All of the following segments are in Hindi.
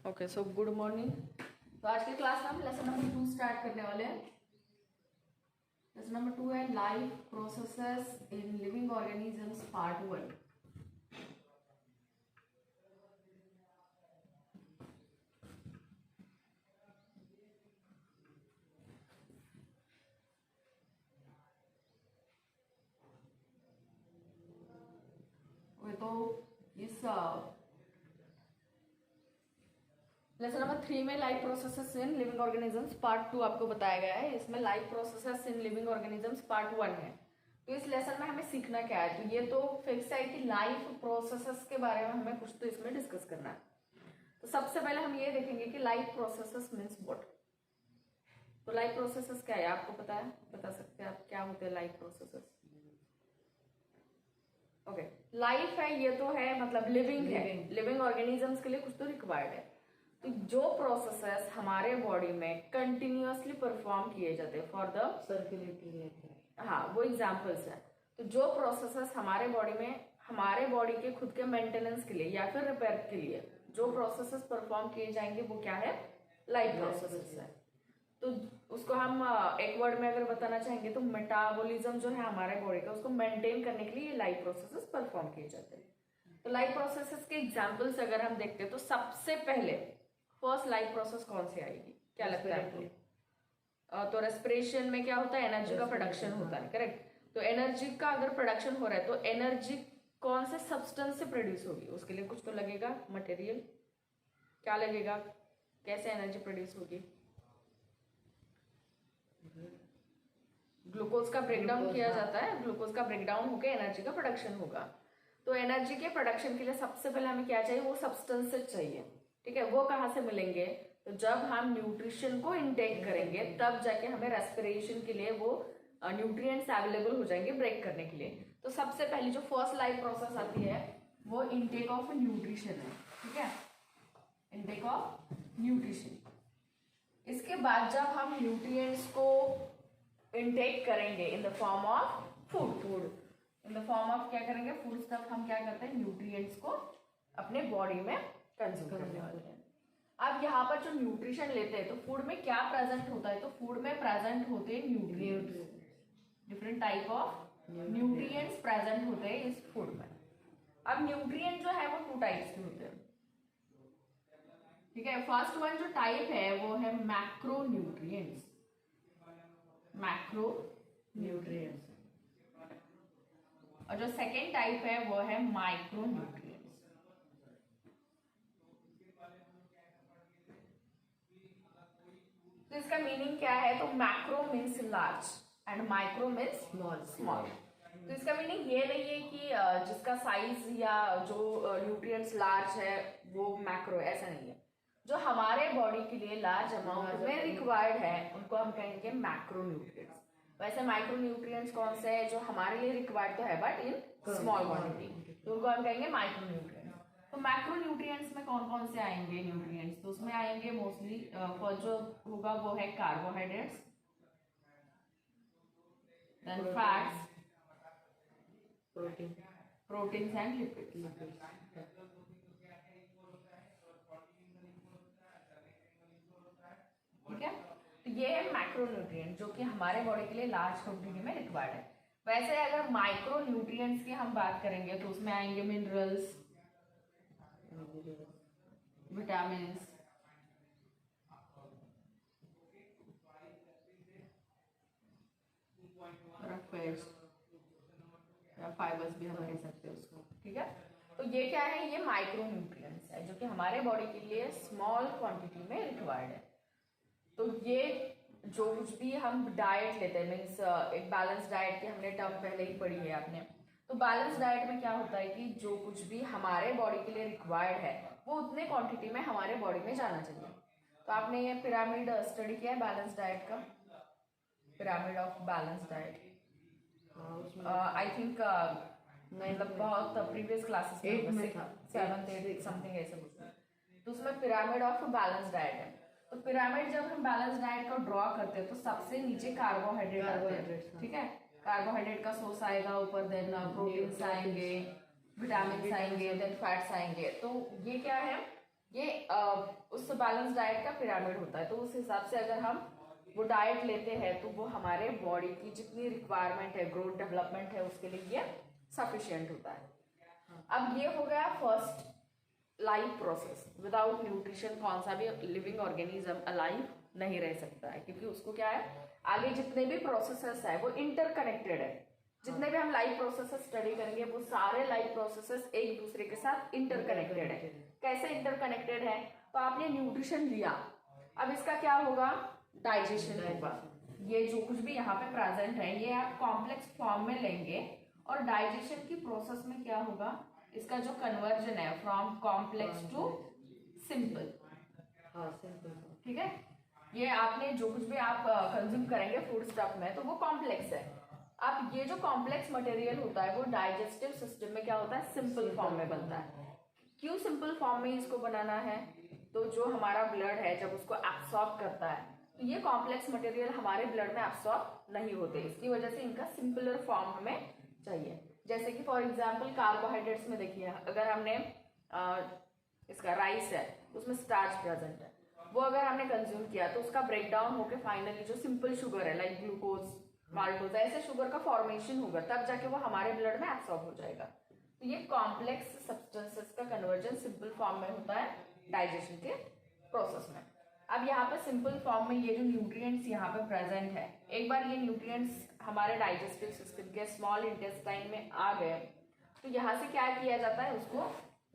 Okay so good morning. तो आज के क्लास में हम लेसन नंबर 2 स्टार्ट करने वाले हैं। लेसन नंबर 2 है life processes in living organisms part 1। तो इस लेसन नंबर 3 में life processes in living organisms part 2 आपको बताया गया है। इसमें life processes in living organisms part 1 है। तो इस लेसन में हमें सीखना क्या है, तो ये तो फिक्स है कि लाइफ प्रोसेसेस के बारे में हमें कुछ तो इसमें डिस्कस करना है। तो सबसे पहले हम ये देखेंगे कि लाइफ प्रोसेसेस मीन्स व्हाट। तो लाइफ प्रोसेसेस क्या है, आपको पता है, बता सकते हैं आप क्या होते हैं लाइफ प्रोसेसेस? ओके, लाइफ है ये तो है मतलब लिविंग है, लिविंग ऑर्गेनिजम्स के लिए कुछ तो रिक्वायर्ड है। तो जो प्रोसेसेस हमारे बॉडी में कंटिन्यूअसली परफॉर्म किए जाते हैं फॉर द सर्कुलेटिंग, हाँ वो एग्जाम्पल्स है। तो जो प्रोसेसेस हमारे बॉडी में हमारे बॉडी के खुद के मेंटेनेंस के लिए या फिर रिपेयर के लिए जो प्रोसेसेस परफॉर्म किए जाएंगे वो क्या है, लाइफ प्रोसेसेस है। तो उसको हम एक वर्ड में अगर बताना चाहेंगे तो मेटाबॉलिज्म जो है हमारे बॉडी का उसको मेंटेन करने के लिए ये लाइफ प्रोसेसेस परफॉर्म किए जाते हैं। तो लाइफ प्रोसेसेस के एग्जांपल्स अगर हम देखते हैं तो सबसे पहले फर्स्ट लाइफ प्रोसेस कौन सी आएगी, क्या लगता है आपको? तो रेस्पिरेशन में क्या होता है, एनर्जी का प्रोडक्शन होता है, करेक्ट। तो एनर्जी का अगर प्रोडक्शन हो रहा है तो एनर्जी कौन से सब्सटेंस से प्रोड्यूस होगी, उसके लिए कुछ तो लगेगा मटेरियल। क्या लगेगा, कैसे एनर्जी प्रोड्यूस होगी? ग्लूकोज का ब्रेकडाउन किया जाता है, ग्लूकोज का ब्रेकडाउन होकर एनर्जी का प्रोडक्शन होगा। तो एनर्जी के प्रोडक्शन के लिए सबसे पहले हमें क्या चाहिए, वो सब्सटेंसेस चाहिए, ठीक है। वो कहाँ से मिलेंगे, तो जब हम न्यूट्रिशन को इनटेक करेंगे तब जाके हमें रेस्पिरेशन के लिए वो न्यूट्रिएंट्स अवेलेबल हो जाएंगे ब्रेक करने के लिए। तो सबसे पहली जो फर्स्ट लाइफ प्रोसेस आती है वो इनटेक ऑफ न्यूट्रिशन है, ठीक है, इनटेक ऑफ न्यूट्रिशन। इसके बाद जब हम न्यूट्रिएंट्स को इनटेक करेंगे in the form of food, in the form of क्या करेंगे, फूड स्टफ, हम क्या करते हैं न्यूट्रिएंट्स को अपने बॉडी में कंज्यूम करने वाले हैं। अब यहाँ पर जो न्यूट्रिशन लेते हैं तो फूड में क्या प्रेजेंट होता है, तो फूड में प्रेजेंट होते हैं nutrients, different type of nutrients present होते हैं इस फूड में। अब न्यूट्रिएंट जो है वो 2 टाइप्स के होते हैं, ठीक है। फर्स्ट वन जो टाइप है वो है मैक्रो न्यूट्रिएंट्स, मैक्रो न्यूट्रिएंट्स। और जो सेकेंड टाइप है वो है माइक्रो न्यूट्रिएंट्स। तो इसका मीनिंग क्या है, तो macro means large and micro means small. तो इसका मीनिंग ये नहीं है कि जिसका साइज या जो न्यूट्रिएंट्स लार्ज है वो मैक्रो, ऐसा नहीं है। जो हमारे बॉडी के लिए लार्ज अमाउंट में रिक्वायर्ड है उनको हम कहेंगे मैक्रो न्यूट्रिएंट्स। वैसे माइक्रो न्यूट्रिएंट्स कौन से है, जो हमारे लिए रिक्वायर्ड तो है बट इन स्मॉल क्वांटिटी, तो उनको हम कहेंगे माइक्रो न्यूट्रिएंट्स। तो मैक्रो न्यूट्रिएंट्स में कौन कौन से आएंगे न्यूट्रिएंट्स, तो उसमें आएंगे मोस्टली फर्स्ट जो होगा वो है carbohydrates, then fats, proteins and lipids. ठीक है, तो ये है मैक्रो न्यूट्रिएंट जो कि हमारे बॉडी के लिए लार्ज क्वांटिटी में रिक्वायर्ड है। वैसे अगर माइक्रो न्यूट्रिएंट्स की हम बात करेंगे तो उसमें आएंगे मिनरल्स, विटामिन्स, या फाइबर्स भी हम कह सकते हैं उसको, ठीक है। तो ये क्या है, ये माइक्रो न्यूट्रिएंट्स है जो कि हमारे बॉडी के लिए स्मॉल क्वांटिटी में रिक्वायर्ड है। तो ये जो कुछ भी हम डाइट लेते हैं मीन्स एक बैलेंस डाइट की हमने टर्म पहले ही पढ़ी है आपने। तो बैलेंस डाइट में क्या होता है कि जो कुछ भी हमारे बॉडी के लिए रिक्वायर्ड है वो उतने क्वांटिटी में हमारे बॉडी में जाना चाहिए। तो आपने ये पिरामिड स्टडी किया है बैलेंस डाइट का, pyramid of balance diet, I think मतलब बहुत प्रीवियस क्लासेस में 7th 8th समथिंग ऐसा कुछ। तो उसमें पिरामिड ऑफ बैलेंस डाइट है। तो पिरामिड जब हम बैलेंस डाइट को ड्रॉ करते हैं तो सबसे नीचे कार्बोहाइड्रेट आते हैं, ठीक है। कार्बोहाइड्रेट का सोर्स आएगा ऊपर, देन प्रोटीन्स आएंगे, विटामिन आएंगे, देन फैट्स आएंगे। तो ये क्या है, ये उससे बैलेंस डाइट का पिरामिड होता है। तो उस हिसाब से अगर हम वो डाइट लेते हैं तो वो हमारे बॉडी की जितनी रिक्वायरमेंट है, ग्रोथ डेवलपमेंट है, उसके लिए ये सफिशिएंट होता है। अब ये हो गया first life process. Without nutrition कौन सा भी लिविंग ऑर्गेनिज्म अलाइव नहीं रह सकता है, क्योंकि उसको क्या है, आगे जितने भी प्रोसेसेस है वो इंटरकनेक्टेड है। जितने भी हम लाइफ प्रोसेसेस स्टडी करेंगे वो सारे लाइफ प्रोसेसेस एक दूसरे के साथ इंटरकनेक्टेड है। कैसे इंटरकनेक्टेड है? तो आपने न्यूट्रिशन लिया, अब इसका क्या होगा, डाइजेशन होगा। ये जो कुछ भी यहाँ पे प्रेजेंट है ये आप कॉम्प्लेक्स फॉर्म में लेंगे और डाइजेशन की प्रोसेस में क्या होगा, इसका जो कन्वर्जन है फ्रॉम कॉम्प्लेक्स टू सिंपल। ठीक है, ये आपने जो कुछ भी आप कंज्यूम करेंगे फूड स्टफ में तो वो कॉम्प्लेक्स है। अब ये जो कॉम्प्लेक्स मटेरियल होता है वो डाइजेस्टिव सिस्टम में क्या होता है, सिंपल फॉर्म में बनता है। क्यों सिंपल फॉर्म में इसको बनाना है? तो जो हमारा ब्लड है जब उसको एब्सॉर्ब करता है तो ये कॉम्प्लेक्स मटेरियल हमारे ब्लड में एब्सॉर्ब नहीं होते, इसकी वजह से इनका सिंपलर फॉर्म हमें चाहिए। जैसे कि फॉर एग्जांपल कार्बोहाइड्रेट्स में देखिए, अगर हमने इसका राइस है उसमें स्टार्च प्रेजेंट है, वो अगर हमने कंज्यूम किया तो उसका ब्रेक डाउन होकर फाइनली जो सिंपल शुगर है लाइक ग्लूकोज, माल्टोज, ऐसे शुगर का फॉर्मेशन होगा, तब जाके वो हमारे ब्लड में एब्सॉर्ब हो जाएगा। तो ये कॉम्प्लेक्स सब्सटेंसेस का कन्वर्जन सिंपल फॉर्म में होता है डाइजेशन के प्रोसेस में। अब यहाँ पे सिंपल फॉर्म में ये जो न्यूट्रिएंट्स यहाँ पे प्रेजेंट है, एक बार ये न्यूट्रिएंट्स हमारे डाइजेस्टिव सिस्टम के स्मॉल इंटेस्टाइन में आ गए तो यहाँ से क्या किया जाता है, उसको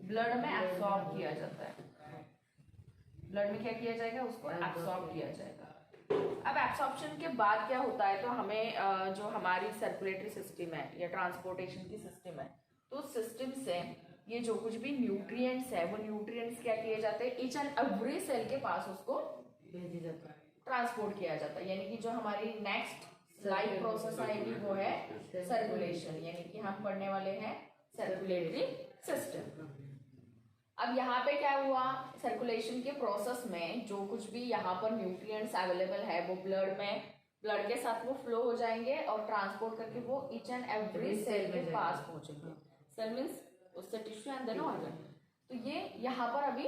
ब्लड में एब्सॉर्ब किया जाता है। ब्लड में क्या किया जाएगा, उसको एब्सॉर्ब किया जाएगा। अब एब्सॉर्प्शन के बाद क्या होता है, तो हमें जो हमारी सर्कुलेटरी सिस्टम है या ट्रांसपोर्टेशन की सिस्टम है, तो उस सिस्टम से ये जो कुछ भी न्यूट्रिएंट्स है वो न्यूट्रिएंट्स क्या किए जाते हैं, ईच एंड एवरी सेल के पास उसको भेजा जाता है, ट्रांसपोर्ट किया जाता है। यानी कि जो हमारी नेक्स्ट लाइफ प्रोसेस आएगी वो है सर्कुलेशन, यानी कि हम पढ़ने वाले हैं सर्कुलेटरी सिस्टम। अब यहाँ पे क्या हुआ, सर्कुलेशन के प्रोसेस में जो कुछ भी यहाँ पर न्यूट्रिएंट्स अवेलेबल है वो ब्लड के साथ वो फ्लो हो जाएंगे और ट्रांसपोर्ट करके वो ईच एंड एवरी सेल के पास पहुंचेंगे। सेल मीन्स उससे टिश्यू एंड देन ऑर्गन। तो ये यहाँ पर अभी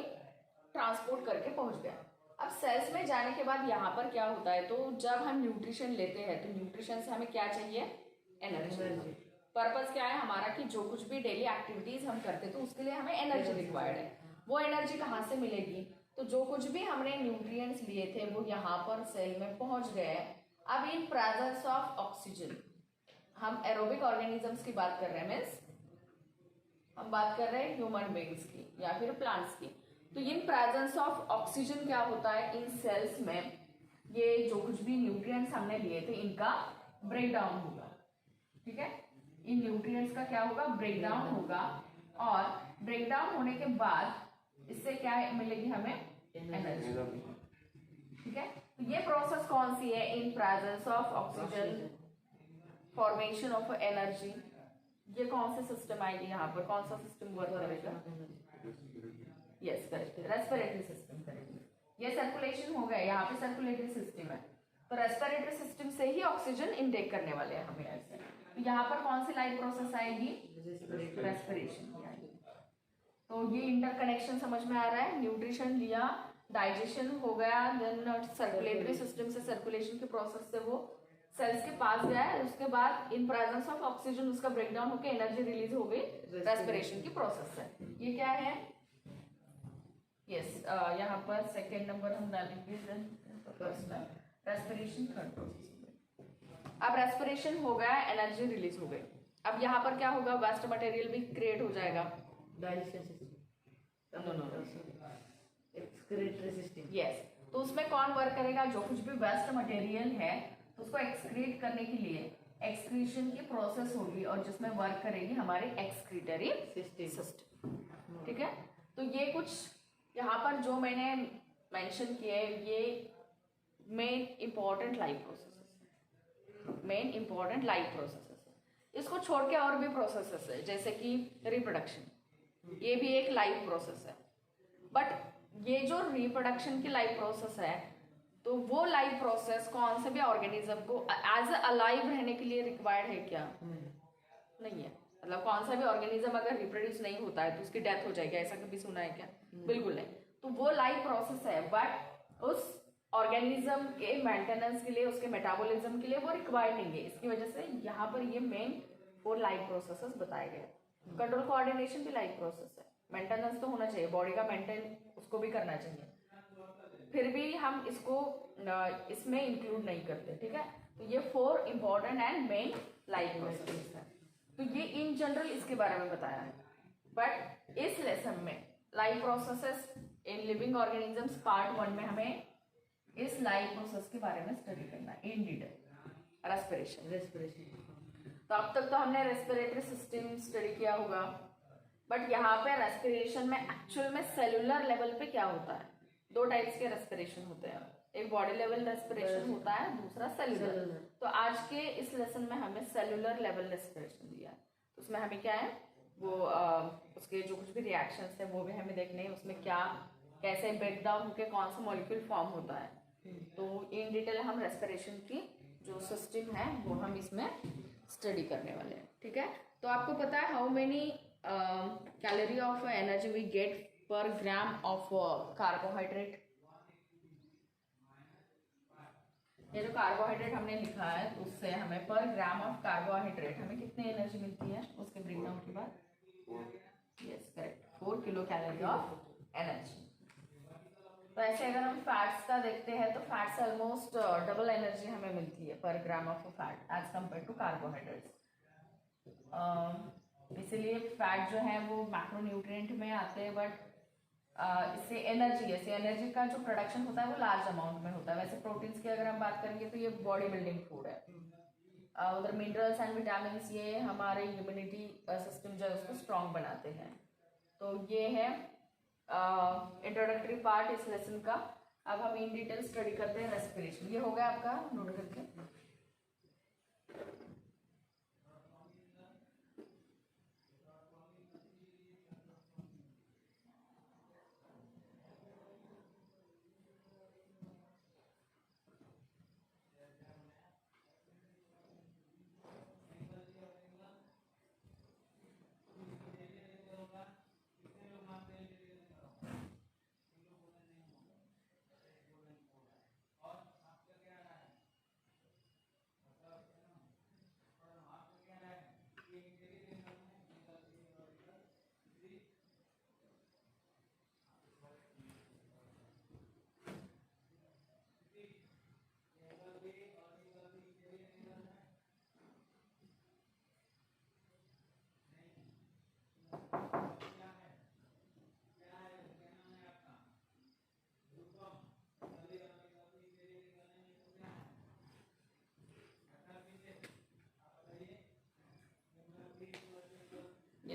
ट्रांसपोर्ट करके पहुंच गया। अब सेल्स में जाने के बाद यहाँ पर क्या होता है, तो जब हम न्यूट्रिशन लेते हैं तो न्यूट्रिशन से हमें क्या चाहिए, एनर्जी। पर्पस क्या है हमारा कि जो कुछ भी डेली एक्टिविटीज हम करते हैं तो उसके लिए हमें एनर्जी रिक्वायर्ड है। वो एनर्जी कहाँ से मिलेगी, तो जो कुछ भी हमने न्यूट्रिएंट्स लिए थे वो यहाँ पर सेल में पहुंच गए। अब इन प्रेजेंस ऑफ ऑक्सीजन, हम एरोबिक ऑर्गेनिजम्स की बात कर रहे हैं, मीन्स हम बात कर रहे हैं ह्यूमन बीइंग्स की या फिर प्लांट्स की। तो इन प्रेजेंस ऑफ ऑक्सीजन क्या होता है, इन सेल्स में ये जो कुछ भी न्यूट्रिएंट्स हमने लिए थे इनका ब्रेक डाउन होगा। ठीक है, इन न्यूट्रिएंट्स का क्या होगा, ब्रेक डाउन होगा। और ब्रेक डाउन होने के बाद इससे क्या मिलेगी, हमें एनर्जी। ठीक है, तो ये प्रोसेस कौन सी है, इन presence of oxygen formation of energy. ये कौन सा सिस्टम आएगी, यहाँ पर कौन सा सिस्टम वर्क करेगा, यस करेक्ट, रेस्पिरेटरी सिस्टम करेगी। ये सर्कुलेशन हो गया, यहाँ पे सर्कुलेटरी सिस्टम है, तो रेस्पिरेटरी सिस्टम से ही ऑक्सीजन इनटेक करने वाले हैं हमें ऐसे। तो यहाँ पर कौन सी लाइफ प्रोसेस आएगी, रेस्पिरेशन की आएगी। तो ये इंटरकनेक्शन समझ में आ रहा है, न्यूट्रिशन लिया, डाइजेशन हो गया, देन सर्कुलेटरी सिस्टम से सर्कुलेशन के प्रोसेस से वो सेल्स के पास गया है, उसके बाद इन प्रेजेंस ऑफ ऑक्सीजन उसका ब्रेकडाउन होकर एनर्जी रिलीज हो गई, रेस्पिरेशन की प्रोसेस है। ये क्या है, यस यहाँ पर सेकेंड नंबर हम डालेंगे, रेस्पिरेशन थर्ड प्रोसेस। अब रेस्पिरेशन हो गया, एनर्जी रिलीज हो गई। अब यहाँ पर क्या होगा, वेस्ट मटेरियल भी क्रिएट हो जाएगा, एक्सक्रीटरी सिस्टम, यस। तो उसमें कौन वर्क करेगा, जो कुछ भी वेस्ट मटेरियल है तो उसको एक्सक्रीट करने के लिए एक्सक्रीशन की प्रोसेस होगी और जिसमें वर्क करेगी हमारी एक्सक्रीटरी सिस्टम। ठीक है, तो ये कुछ यहाँ पर जो मैंने मेंशन किए ये main important life processes, main important life processes. इसको छोड़ के और भी प्रोसेसेस है, जैसे कि रिप्रोडक्शन, ये भी एक लाइफ प्रोसेस है। बट ये जो रिप्रोडक्शन की लाइफ प्रोसेस है तो वो लाइफ प्रोसेस कौन से भी ऑर्गेनिज्म को एज अलाइव रहने के लिए रिक्वायर्ड है क्या, नहीं है। मतलब कौन सा भी ऑर्गेनिज्म अगर रिप्रोड्यूस नहीं होता है तो उसकी डेथ हो जाएगी, ऐसा कभी सुना है क्या, बिल्कुल नहीं। तो वो लाइफ प्रोसेस है, बट उस ऑर्गेनिज्म के मेंटेनेंस के लिए, उसके मेटाबॉलिज्म के लिए वो रिक्वायर्ड नहीं है। इसकी वजह से यहाँ पर ये मेन 4 लाइफ प्रोसेसेस बताए गए। कंट्रोल कोऑर्डिनेशन भी लाइफ प्रोसेस है, मेंटेनेंस तो होना चाहिए, बॉडी का मेंटेन उसको भी करना चाहिए, फिर भी हम इसको इसमें इंक्लूड नहीं करते, ठीक है। तो ये 4 important and main life processes है। तो ये इन जनरल इसके बारे में बताया है, बट इस लेसन में life processes in living organisms part 1 में हमें इस लाइफ प्रोसेस के बारे में स्टडी करना है इन डिटेल। रेस्पिरेशन तो अब तक तो हमने रेस्पिरेटरी सिस्टम स्टडी किया होगा, बट यहाँ पे रेस्पिरेशन में एक्चुअल में सेलुलर लेवल पे क्या होता है। 2 टाइप्स के रेस्पिरेशन होते हैं, एक बॉडी लेवल रेस्पिरेशन होता है, दूसरा सेलुलर। तो आज के इस लेसन में हमें सेलुलर लेवल रेस्पिरेशन दिया है। तो उसमें हमें क्या है, वो उसके जो कुछ भी रिएक्शंस है वो भी हमें देखने हैं, उसमें क्या कैसे ब्रेक डाउन होकर कौन सा मॉलिक्यूल फॉर्म होता है। तो इन डिटेल हम रेस्पिरेशन की जो सिस्टम है वो हम इसमें स्टडी करने वाले हैं, ठीक है। तो आपको पता है how many calorie of energy we get per gram of carbohydrate. ये जो कार्बोहाइड्रेट हमने लिखा है तो उससे हमें पर ग्राम ऑफ कार्बोहाइड्रेट हमें कितनी एनर्जी मिलती है उसके ब्रेकडाउन के बाद। Yes correct, 4 kilo calorie of energy. तो ऐसे अगर हम फैट्स का देखते हैं तो फैट से ऑलमोस्ट डबल एनर्जी हमें मिलती है per gram of fat as compare to carbohydrates. इसीलिए फैट जो है वो मैक्रोन्यूट्रिएंट में आते हैं, बट इससे एनर्जी का जो प्रोडक्शन होता है वो लार्ज अमाउंट में होता है। वैसे प्रोटीन्स की अगर हम बात करेंगे तो ये बॉडी बिल्डिंग फूड है। उधर मिनरल्स एंड विटामिन ये हमारे इम्यूनिटी सिस्टम जो है उसको स्ट्रॉन्ग बनाते हैं। तो ये है इंट्रोडक्टरी पार्ट इस लेसन का। अब हम इन डिटेल स्टडी करते हैं रेस्पिरेशन। ये हो गया आपका, नोट करके।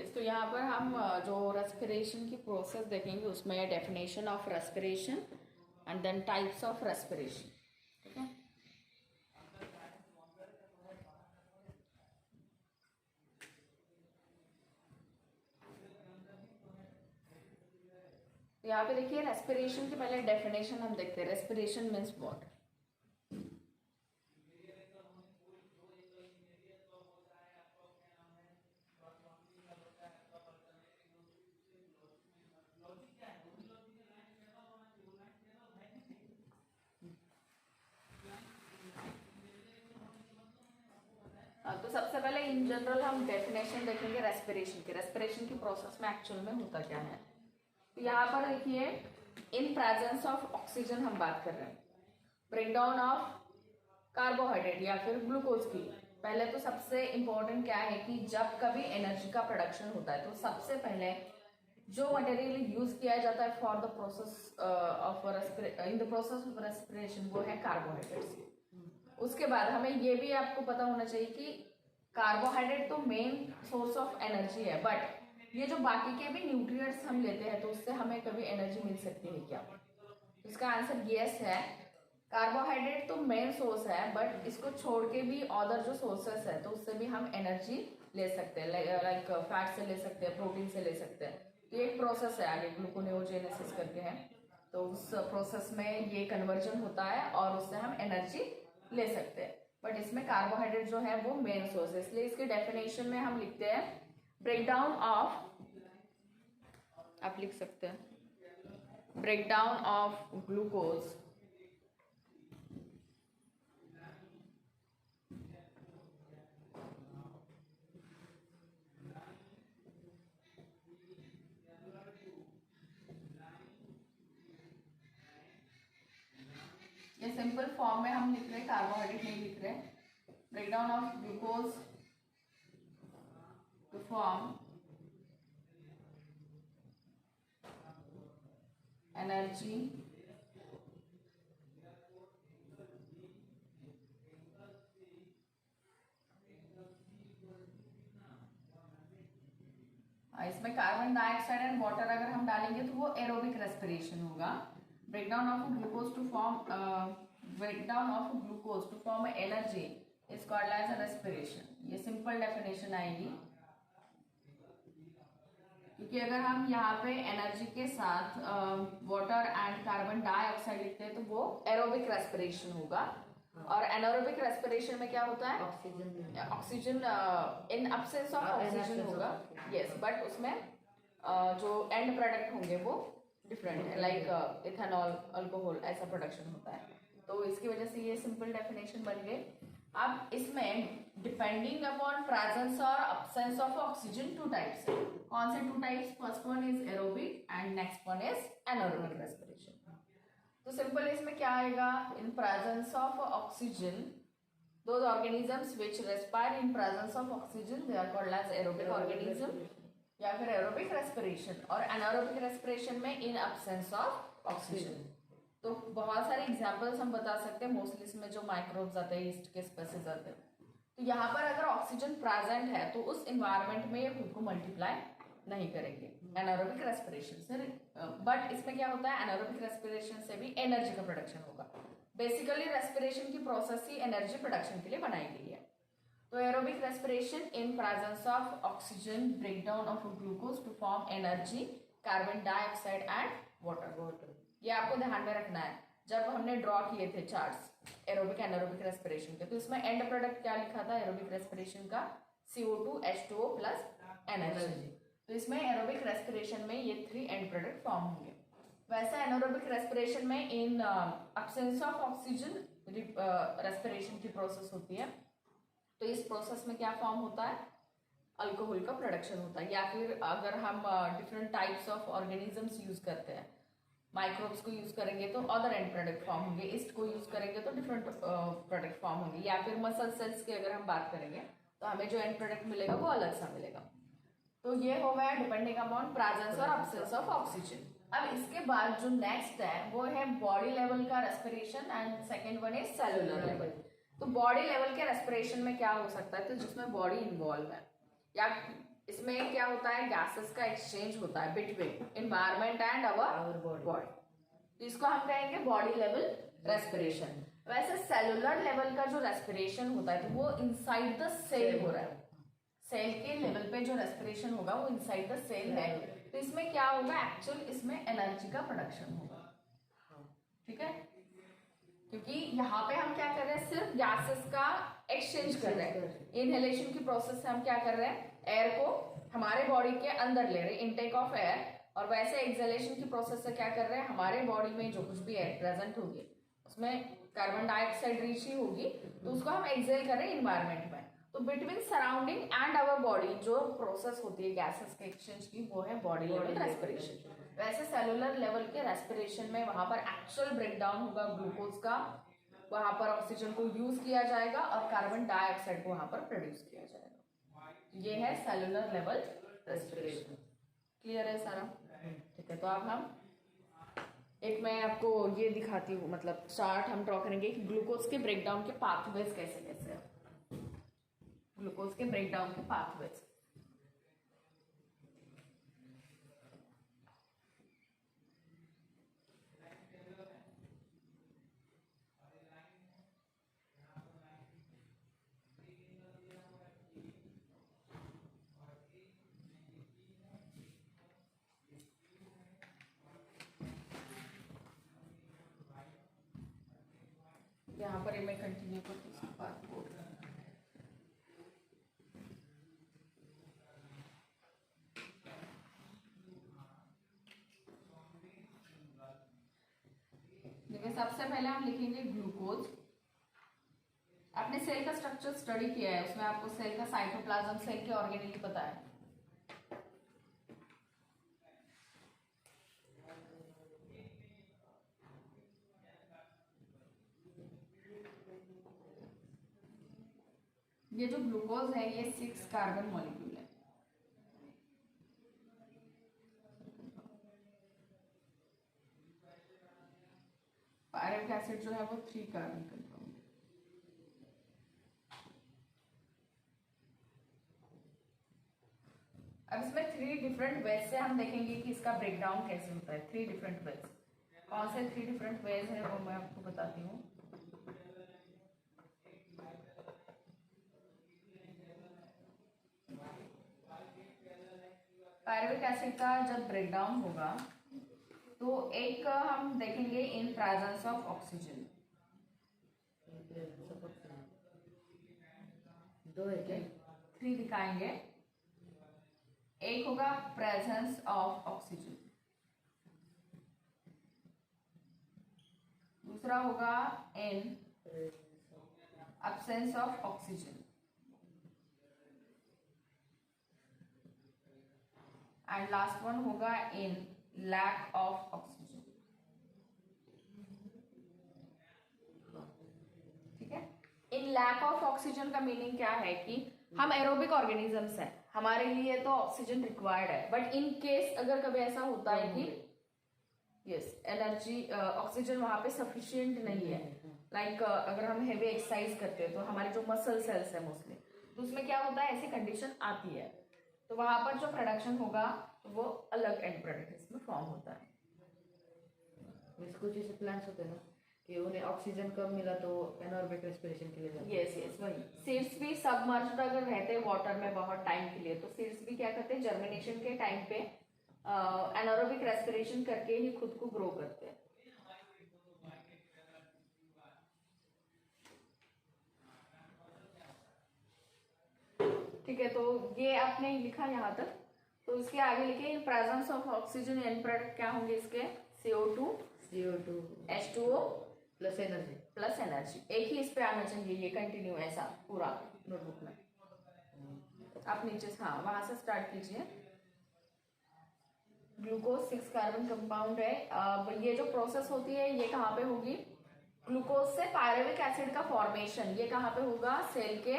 तो यहाँ पर हम जो रेस्पिरेशन की प्रोसेस देखेंगे उसमें definition of respiration and then types of respiration, ठीक है। यहाँ पे देखिए रेस्पिरेशन के पहले डेफिनेशन हम देखते हैं। Respiration means what? तो सबसे पहले इन जनरल हम डेफिनेशन देखेंगे रेस्पिरेशन की। रेस्पिरेशन की प्रोसेस में एक्चुअल में होता क्या है। तो यहाँ पर देखिए इन प्रेजेंस ऑफ ऑक्सीजन हम बात कर रहे हैं, ब्रेकडाउन ऑफ कार्बोहाइड्रेट या फिर ग्लूकोज की। पहले तो सबसे इम्पोर्टेंट क्या है कि जब कभी एनर्जी का प्रोडक्शन होता है तो सबसे पहले जो मटेरियल यूज किया जाता है for the process of in the process of respiration वो है कार्बोहाइड्रेट्स। उसके बाद हमें ये भी आपको पता होना चाहिए कि कार्बोहाइड्रेट तो मेन सोर्स ऑफ एनर्जी है, बट ये जो बाकी के भी न्यूट्रिएंट्स हम लेते हैं तो उससे हमें कभी एनर्जी मिल सकती है क्या? तो इसका आंसर यस है। कार्बोहाइड्रेट तो मेन सोर्स है, बट इसको छोड़ के भी अदर जो सोर्सेस है तो उससे भी हम एनर्जी ले सकते हैं, लाइक फैट से ले सकते हैं, प्रोटीन से ले सकते हैं। तो एक प्रोसेस है आगे ग्लूकोनेओजेनेसिस करके है, तो उस प्रोसेस में ये कन्वर्जन होता है और उससे हम एनर्जी ले सकते हैं। बट इसमें कार्बोहाइड्रेट जो है वो मेन सोर्स है, इसलिए इसके डेफिनेशन में हम लिखते हैं ब्रेकडाउन ऑफ, आप लिख सकते हैं breakdown of glucose ये सिंपल फॉर्म में हम लिख रहे हैं, कार्बोहाइड्रेट नहीं लिख रहे। Breakdown of glucose to form energy इसमें कार्बन डाइऑक्साइड एंड वाटर अगर हम डालेंगे तो वो एरोबिक रेस्पिरेशन होगा। Breakdown of glucose to form energy is called as a respiration. ये सिंपल डेफिनेशन आएगी, क्योंकि अगर हम यहाँ पे एनर्जी के साथ वाटर एंड कार्बन डाइऑक्साइड लिखते हैं तो वो एरोबिक रेस्पिरेशन होगा। और एनारोबिक रेस्पिरेशन में क्या होता है? Oxygen in absence of oxygen होगा। यस, बट उसमें जो एंड प्रोडक्ट होंगे वो डिफरेंट है, लाइक इथेनॉल, अल्कोहल, ऐसा प्रोडक्शन होता है। तो इसकी वजह से ये सिंपल डेफिनेशन बन गई। अब इसमें डिपेंडिंग अपॉन प्रेजेंस और absence of oxygen two types है। कौन से two types? First one is aerobic and next one is anaerobic respiration. तो सिंपल इसमें क्या आएगा? In presence of oxygen those organisms which respire in presence of oxygen they are called as aerobic organism, या फिर एरोबिक रेस्पिरेशन। और एनारोबिक रेस्पिरेशन में इन अब्सेंस ऑफ ऑक्सीजन। तो बहुत सारे एग्जांपल्स हम बता सकते हैं। मोस्टली इसमें जो माइक्रोब्स आते हैं, ईस्ट के स्पेसीज आते हैं, तो यहाँ पर अगर ऑक्सीजन प्रेजेंट है तो उस इन्वायरमेंट में ये खुद को मल्टीप्लाई नहीं करेंगे एनारोबिक रेस्पिरेशन से। बट इसमें क्या होता है? एनारोबिक रेस्पिरेशन से भी एनर्जी का प्रोडक्शन होगा। बेसिकली रेस्पिरेशन की प्रोसेस ही एनर्जी प्रोडक्शन के लिए बनाई गई है। तो aerobic respiration in presence of oxygen, breakdown of glucose to form energy, carbon dioxide and water. ये आपको ध्यान में रखना है जब हमने ड्रॉ किए थे चार्ट्स एरोबिक एनारोबिक रेस्पिरेशन के। तो इसमें एंड प्रोडक्ट क्या लिखा था एरोबिक रेस्पिरेशन का? CO2 H2O plus energy. तो इसमें एरोबिक रेस्पिरेशन में ये 3 एंड प्रोडक्ट फॉर्म होंगे। वैसे एनारोबिक रेस्पिरेशन में in absence of oxygen respiration की प्रोसेस होती है। तो इस प्रोसेस में क्या फॉर्म होता है? अल्कोहल का प्रोडक्शन होता है। या फिर अगर हम different types of organisms use करते हैं, माइक्रोब्स को यूज करेंगे तो अदर एंड प्रोडक्ट फॉर्म होंगे, ईस्ट को यूज करेंगे तो डिफरेंट प्रोडक्ट फॉर्म होंगे। या फिर मसल सेल्स की अगर हम बात करेंगे तो हमें जो एंड प्रोडक्ट मिलेगा वो अलग सा मिलेगा। तो ये हो गया डिपेंडिंग अपॉन प्रेजेंस और अब्सेंस ऑफ ऑक्सीजन। अब इसके बाद जो नेक्स्ट है वो है बॉडी लेवल का respiration and second one is cellular level. तो बॉडी लेवल के रेस्पिरेशन में क्या हो सकता है? तो जिसमें बॉडी इन्वॉल्व है, या इसमें क्या होता है? गैसेस का एक्सचेंज होता है between environment and our body. तो इसको हम कहेंगे बॉडी लेवल रेस्पिरेशन। वैसे सेलुलर लेवल का जो रेस्पिरेशन होता है तो वो इनसाइड द सेल हो रहा है। सेल के लेवल पे जो रेस्पिरेशन होगा वो इनसाइड द सेल है। तो इसमें क्या होगा? एक्चुअल इसमें एनर्जी का प्रोडक्शन होगा। ठीक है, क्योंकि यहाँ पे हम क्या कर रहे हैं? सिर्फ गैसेस का एक्सचेंज कर रहे हैं। इनहेलेशन की प्रोसेस से हम क्या कर रहे हैं? एयर को हमारे बॉडी के अंदर ले रहे हैं, इनटेक ऑफ एयर। और वैसे एक्सहेलेशन की प्रोसेस से क्या कर रहे हैं? हमारे बॉडी में जो कुछ भी एयर प्रेजेंट होगी उसमें कार्बन डाइऑक्साइड रिच ही होगी, तो उसको हम एक्सहेल कर रहे हैं इन्वायरमेंट में। तो between surrounding and our body जो प्रोसेस होती है गैसेस के एक्सचेंज की, वो है बॉडी लेवल रेस्पिरेशन। वैसे सेलुलर लेवल के रेस्पिरेशन में वहां पर एक्चुअल ब्रेकडाउन होगा ग्लूकोज का, वहां पर ऑक्सीजन को यूज किया जाएगा और कार्बन डाइऑक्साइड को वहां पर प्रोड्यूस किया जाएगा। ये है सेलुलर लेवल रेस्पिरेशन। क्लियर है सारा? ठीक है, तो अब हम एक मैं आपको ये दिखाती हूँ, मतलब चार्ट हम ड्रॉ करेंगे कि ग्लूकोज के ब्रेकडाउन के पाथवेज कैसे कैसे है। ग्लूकोज के ब्रेकडाउन के पाथवेज। यहाँ पर मैं कंटिन्यू करती हूँ बात को। सबसे पहले हम लिखेंगे ग्लूकोज। आपने सेल का स्ट्रक्चर स्टडी किया है, उसमें आपको सेल का साइटोप्लाज्म, सेल के ऑर्गेनेल पता है। ये जो ग्लूकोज है ये 6 कार्बन मॉलिक्यूल है। पायरुविक एसिड जो है वो 3 कार्बन कंपाउंड है। अब इसमें 3 डिफरेंट वेज से हम देखेंगे कि इसका ब्रेकडाउन कैसे होता है। 3 डिफरेंट वेज, कौन से 3 डिफरेंट वेज है वो मैं आपको बताती हूँ। पायरुविक एसिड का जब ब्रेकडाउन होगा तो एक हम देखेंगे इन प्रेजेंस ऑफ ऑक्सीजन। 2 है क्या? 3 दिखाएंगे। एक होगा प्रेजेंस ऑफ ऑक्सीजन, दूसरा होगा in absence of oxygen, and last one होगा इन लैक ऑफ ऑक्सीजन। ठीक है, इन लैक ऑफ ऑक्सीजन का मीनिंग क्या है कि हम एरोबिक ऑर्गेनिजम्स हैं, हमारे लिए तो ऑक्सीजन रिक्वायर्ड है, बट इन केस अगर कभी ऐसा होता है कि यस एनर्जी ऑक्सीजन वहां पे सफिशिएंट नहीं है, लाइक अगर हम हेवी एक्सरसाइज करते हैं तो हमारे जो मसल सेल्स है मोस्टली, तो उसमें क्या होता है ऐसी कंडीशन आती है, तो वहां पर जो प्रोडक्शन होगा तो वो अलग एंड प्रोडक्ट इसमें फॉर्म होता है। कुछ ऐसे प्लांट्स होते हैं ना कि उन्हें ऑक्सीजन कम मिला तो एनारोबिक रेस्पिरेशन के लिए जाते हैं। यस वही। सीड्स भी सबमर्ज्ड अगर रहते हैं वाटर में बहुत टाइम के लिए, तो सीड्स भी क्या करते हैं जर्मिनेशन के टाइम पे एनारोबिक रेस्पिरेशन करके ही खुद को ग्रो करते हैं। ठीक है, तो ये आपने लिखा यहाँ तक, तो इसके आगे लिखे इन presence of oxygen and product क्या होंगे इसके, CO2 H2O प्लस एनर्जी। एक ही इस पे आना चाहिए, ये कंटिन्यू ऐसा पूरा नोटबुक में। आप नीचे हाँ वहां से स्टार्ट कीजिए। ग्लूकोज 6 कार्बन कंपाउंड है। अब ये जो प्रोसेस होती है ये कहाँ पे होगी, ग्लूकोज से पायरुविक एसिड का फॉर्मेशन ये कहाँ पे होगा, सेल के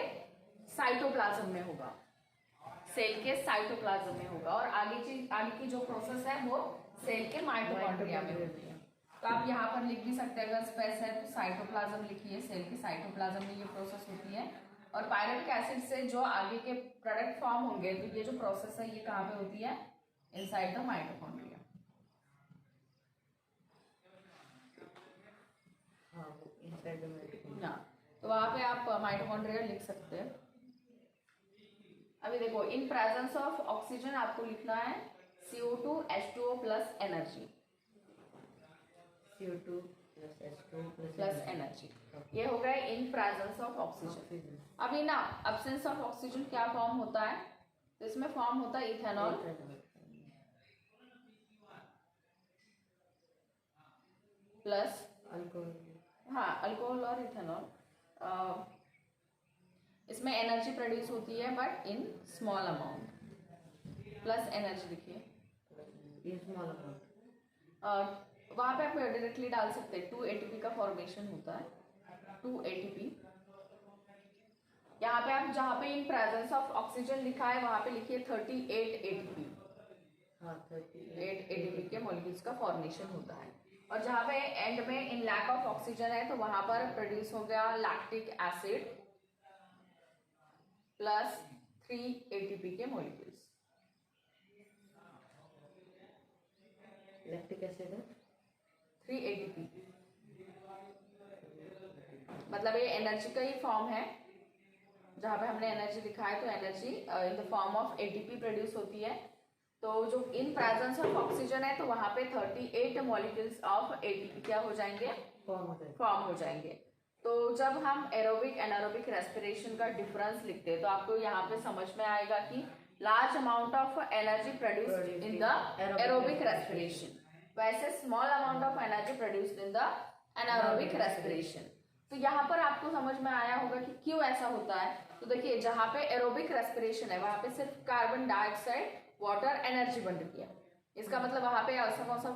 साइटोप्लाज्म में होगा, सेल के साइटोप्लाज्म में होगा, और आगे की जो प्रोसेस है वो सेल के माइटोकॉन्ड्रिया में होती है। तो आप यहाँ पर लिख भी सकते हैं, अगर स्पेस है तो साइटोप्लाज्म लिखिए, सेल के साइटोप्लाज्म में ये प्रोसेस होती है, और पायरुविक एसिड से जो आगे के प्रोडक्ट फॉर्म होंगे तो ये जो प्रोसेस है ये कहाँ पे होती है, इनसाइड द माइटोकॉन्ड्रिया। हाँ, तो वहां पे आप माइटोकॉन्ड्रिया लिख सकते हैं। अभी देखो इन प्रेजेंस ऑफ ऑक्सीजन आपको लिखना है CO2 H2O plus energy, CO2 plus energy, ये हो गए इन प्रेजेंस ऑफ ऑक्सीजन। अभी ना एब्सेंस ऑफ ऑक्सीजन क्या फॉर्म होता है, तो इसमें फॉर्म होता है इथेनॉल प्लस हाँ अल्कोहल और इथेनॉल। इसमें एनर्जी प्रोड्यूस होती है but in small amount, plus energy लिखिए इन स्मॉल अमाउंट। वहां पे आप डायरेक्टली डाल सकते हैं, 2 ATP का फॉर्मेशन होता है, 2 ATP। यहाँ पे आप जहाँ पे इन प्रेजेंस ऑफ ऑक्सीजन लिखा है वहां पे लिखिए 38 ATP। हाँ 38 ATP के मॉलिक्यूल्स का फॉर्मेशन होता है, और जहाँ पे एंड में इन लैक ऑफ ऑक्सीजन है तो वहां पर प्रोड्यूस हो गया लैक्टिक एसिड प्लस 3 ATP के मॉलिक्यूल्स। लैक्टिक एसिड है 3 ATP, मतलब ये एनर्जी का ही फॉर्म है, जहां पे हमने एनर्जी लिखा है तो energy in the form of ATP produce होती है। तो जो इन प्रेजेंस ऑफ ऑक्सीजन है तो वहां पे 38 मॉलिक्यूल्स ऑफ ATP क्या हो जाएंगे, फॉर्म हो जाएंगे। तो जब हम एरोबिक एनारोबिक रेस्पिरेशन का डिफरेंस लिखते हैं तो आपको यहाँ पे समझ में आएगा कि large amount of energy produced in the aerobic respiration, वैसे small amount of energy produced in the anaerobic respiration. तो यहाँ पर आपको समझ में आया होगा कि क्यों ऐसा होता है। तो देखिए जहाँ पे एरोबिक रेस्पिरेशन है वहां पे सिर्फ कार्बन डाइऑक्साइड, वाटर, एनर्जी बन रही है। इसका मतलब वहां पे ऐसा कौन सा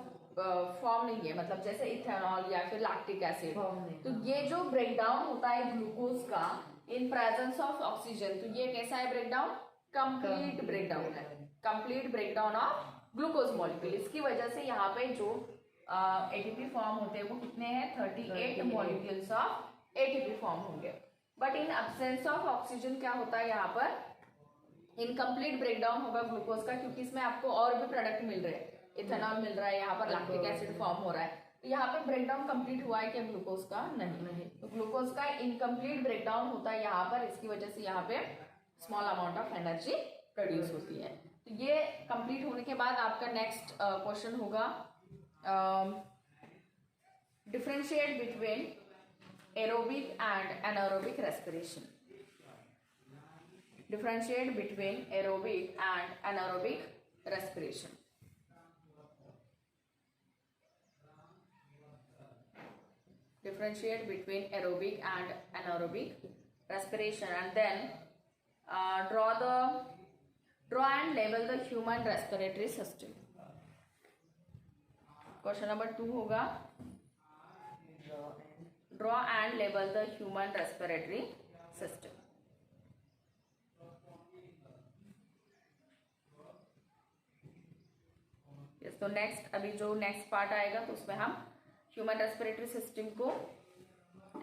फॉर्म नहीं है, मतलब जैसे इथेनॉल या फिर लैक्टिक एसिड। तो ये जो ब्रेकडाउन होता है ग्लूकोज का इन प्रेजेंस ऑफ ऑक्सीजन, तो ये कैसा है ब्रेकडाउन? कंप्लीट ब्रेकडाउन है, complete breakdown of glucose molecule. इसकी वजह से यहाँ पे जो एटीपी फॉर्म होते हैं वो कितने हैं? 38 मॉलिक्यूल्स ऑफ एटीपी फॉर्म होंगे। But in absence of oxygen क्या होता है यहाँ पर? इनकम्प्लीट ब्रेकडाउन होगा ग्लूकोज का, क्योंकि इसमें आपको और भी प्रोडक्ट मिल रहे हैं, इथेनॉल मिल रहा है, यहाँ पर लैक्टिक एसिड फॉर्म हो रहा है। तो यहाँ पे ब्रेकडाउन कंप्लीट हुआ है क्या ग्लूकोज का? नहीं। तो ग्लूकोज का इनकम्प्लीट ब्रेकडाउन होता है यहाँ पर, इसकी वजह से यहाँ पे small amount of energy produce होती है। तो ये कंप्लीट होने के बाद आपका नेक्स्ट क्वेश्चन होगा differentiate between aerobic and anaerobic respiration. Differentiate between aerobic and anaerobic respiration. Differentiate between aerobic and anaerobic respiration, and then draw and label the human respiratory system. Question number 2 होगा draw and label the human respiratory system. तो नेक्स्ट अभी जो नेक्स्ट पार्ट आएगा तो उसमें हम ह्यूमन रेस्पिरेटरी सिस्टम को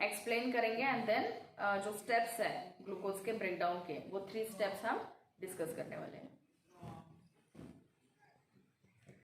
एक्सप्लेन करेंगे, एंड देन जो स्टेप्स है ग्लूकोज के ब्रेकडाउन के वो 3 स्टेप्स हम डिस्कस करने वाले हैं।